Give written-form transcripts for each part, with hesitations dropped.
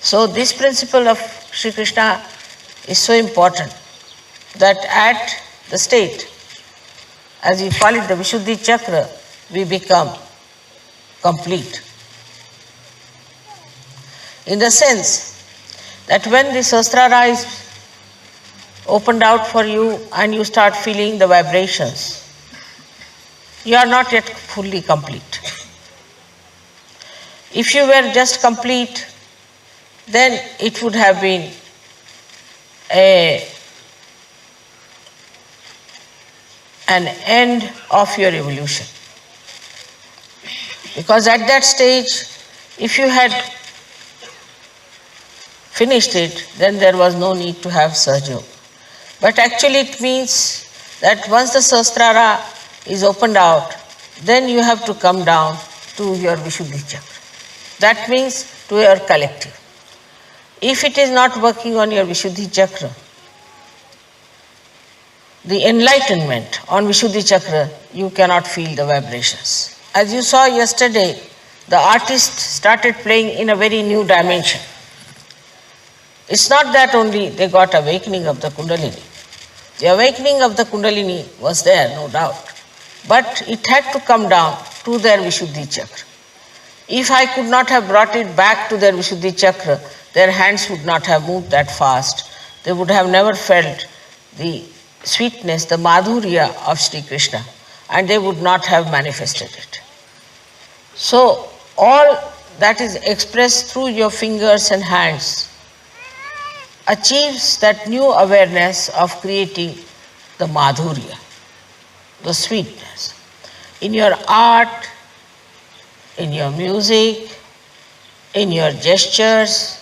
So this principle of Shri Krishna is so important that at the state, as we call it the Visudhi Chakra, we become complete. In the sense that when the Sahasrara is opened out for you and you start feeling the vibrations, you are not yet fully complete. If you were just complete, then it would have been an end of your evolution. Because at that stage, if you had finished it, then there was no need to have Sahaja. But actually it means that once the Sahasrara is opened out, then you have to come down to your Vishuddhi Chakra. That means to your collective. If it is not working on your Vishuddhi Chakra, the enlightenment on Vishuddhi Chakra, you cannot feel the vibrations. As you saw yesterday, the artist started playing in a very new dimension. It's not that only they got awakening of the Kundalini. The awakening of the Kundalini was there, no doubt. But it had to come down to their Vishuddhi Chakra. If I could not have brought it back to their Vishuddhi Chakra, their hands would not have moved that fast. They would have never felt the sweetness, the madhurya of Shri Krishna, and they would not have manifested it. So, all that is expressed through your fingers and hands achieves that new awareness of creating the madhurya, the sweetness. In your art, in your music, in your gestures,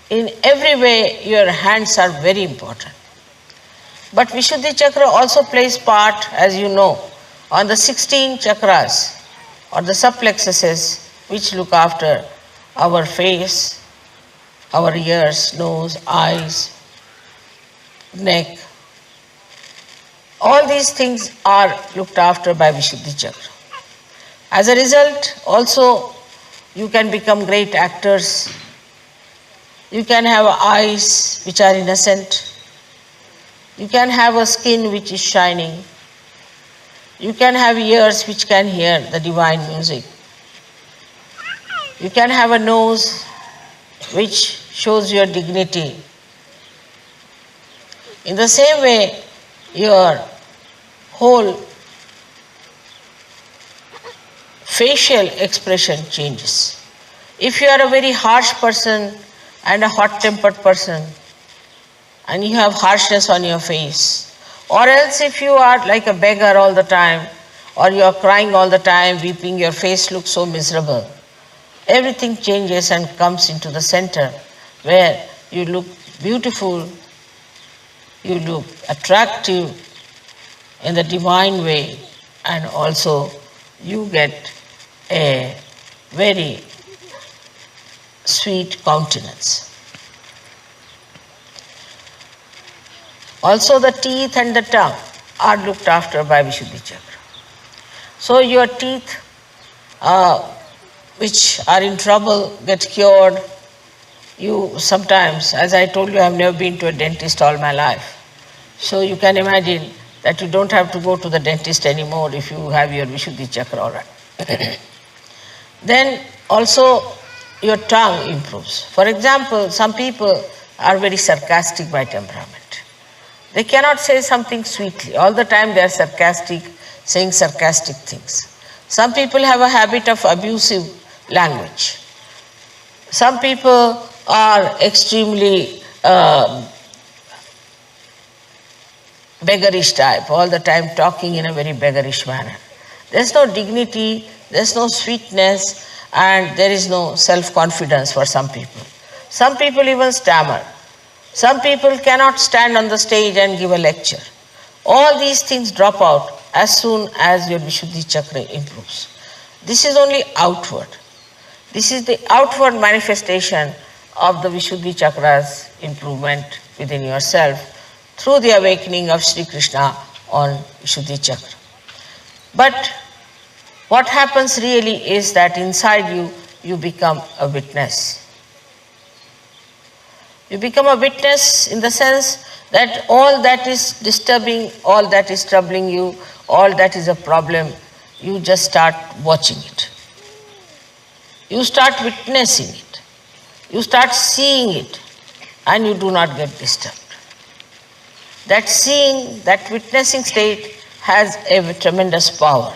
in every way your hands are very important. But Vishuddhi Chakra also plays part, as you know, on the 16 chakras or the subplexuses which look after our face, our ears, nose, eyes, neck. All these things are looked after by Vishuddhi Chakra. As a result, also, you can become great actors. You can have eyes which are innocent. You can have a skin which is shining. You can have ears which can hear the divine music. You can have a nose which shows your dignity. In the same way, your whole facial expression changes. If you are a very harsh person and a hot-tempered person, and you have harshness on your face, or else if you are like a beggar all the time, or you are crying all the time, weeping, your face looks so miserable, everything changes and comes into the center where you look beautiful, you look attractive in the divine way, and also you get a very sweet countenance. Also the teeth and the tongue are looked after by Vishuddhi Chakra. So your teeth which are in trouble get cured. You sometimes, as I told you, I have never been to a dentist all my life. So you can imagine that you don't have to go to the dentist anymore if you have your Vishuddhi Chakra all right. Then also your tongue improves. For example, some people are very sarcastic by temperament. They cannot say something sweetly. All the time they are sarcastic, saying sarcastic things. Some people have a habit of abusive language. Some people are extremely beggarish type, all the time talking in a very beggarish manner. There's no dignity, there's no sweetness, and there is no self-confidence for some people. Some people even stammer. Some people cannot stand on the stage and give a lecture. All these things drop out as soon as your Vishuddhi Chakra improves. This is only outward. This is the outward manifestation of the Vishuddhi Chakra's improvement within yourself through the awakening of Shri Krishna on Vishuddhi Chakra. But what happens really is that inside you, you become a witness. You become a witness in the sense that all that is disturbing, all that is troubling you, all that is a problem, you just start watching it. You start witnessing it. You start seeing it, and you do not get disturbed. That seeing, that witnessing state has a tremendous power.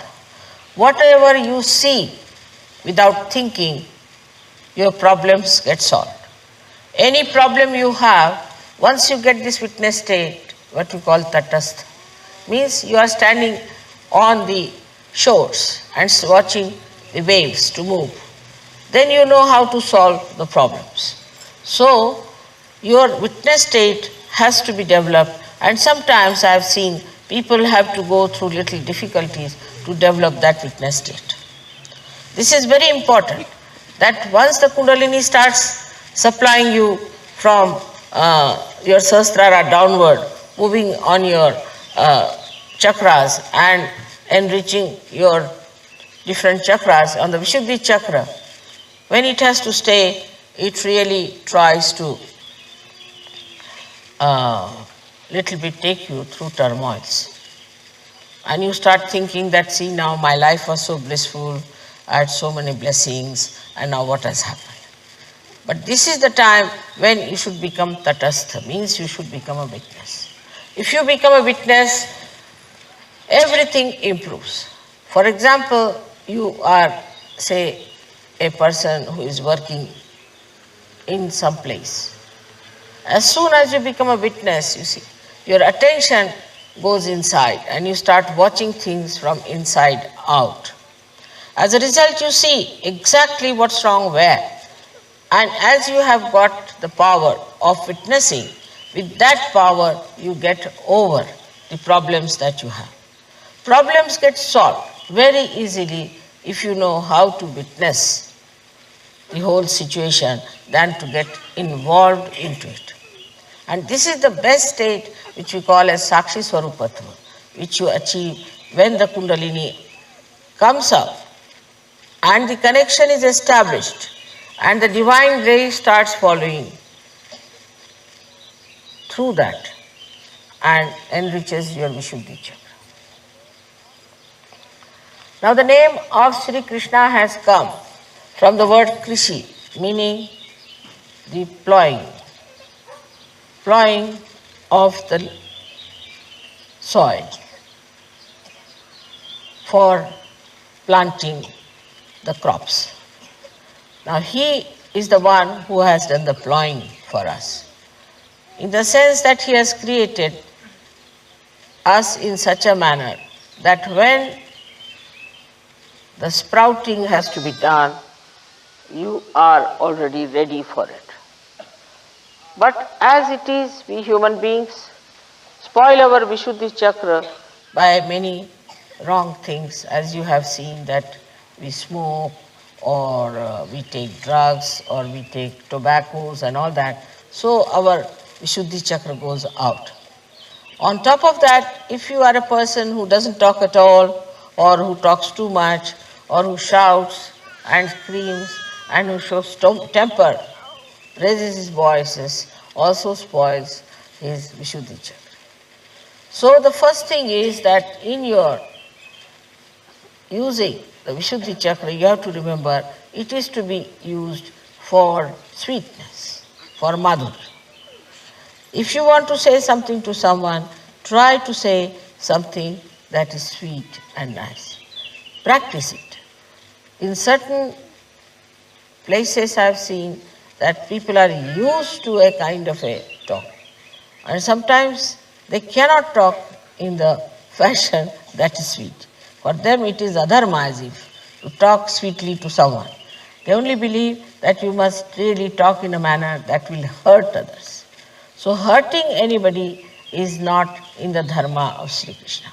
Whatever you see without thinking, your problems get solved. Any problem you have, once you get this witness state, what you call tatastha, means you are standing on the shores and watching the waves to move. Then you know how to solve the problems. So, your witness state has to be developed, and sometimes I have seen people have to go through little difficulties to develop that witness state. This is very important, that once the Kundalini starts supplying you from your Sahasrara downward, moving on your chakras and enriching your different chakras on the Visudhi chakra, when it has to stay, it really tries to little bit take you through turmoils. And you start thinking that, see, now my life was so blissful, I had so many blessings, and now what has happened? But this is the time when you should become tatastha, means you should become a witness. If you become a witness, everything improves. For example, you are, say, a person who is working in some place. As soon as you become a witness, you see, your attention goes inside and you start watching things from inside out. As a result, you see exactly what's wrong where. And as you have got the power of witnessing, with that power you get over the problems that you have. Problems get solved very easily if you know how to witness the whole situation than to get involved into it. And this is the best state which we call as Sakshi Swarupatva, which you achieve when the Kundalini comes up and the connection is established and the divine ray starts following through that and enriches your Vishuddhi chakra. Now the name of Shri Krishna has come from the word Krishi, meaning the plowing of the soil for planting the crops. Now he is the one who has done the plowing for us, in the sense that he has created us in such a manner that when the sprouting has to be done, you are already ready for it. But as it is, we human beings spoil our Vishuddhi chakra by many wrong things, as you have seen that we smoke or we take drugs or we take tobaccos and all that. So our Vishuddhi chakra goes out. On top of that, if you are a person who doesn't talk at all or who talks too much or who shouts and screams and who shows temper, raises his voices, also spoils his Vishuddhi chakra. So the first thing is that in your using the Vishuddhi chakra, you have to remember it is to be used for sweetness, for madhurya. If you want to say something to someone, try to say something that is sweet and nice. Practice it. In certain places I have seen that people are used to a kind of a talk. And sometimes they cannot talk in the fashion that is sweet. For them it is adharma, as if to talk sweetly to someone. They only believe that you must really talk in a manner that will hurt others. So hurting anybody is not in the dharma of Sri Krishna.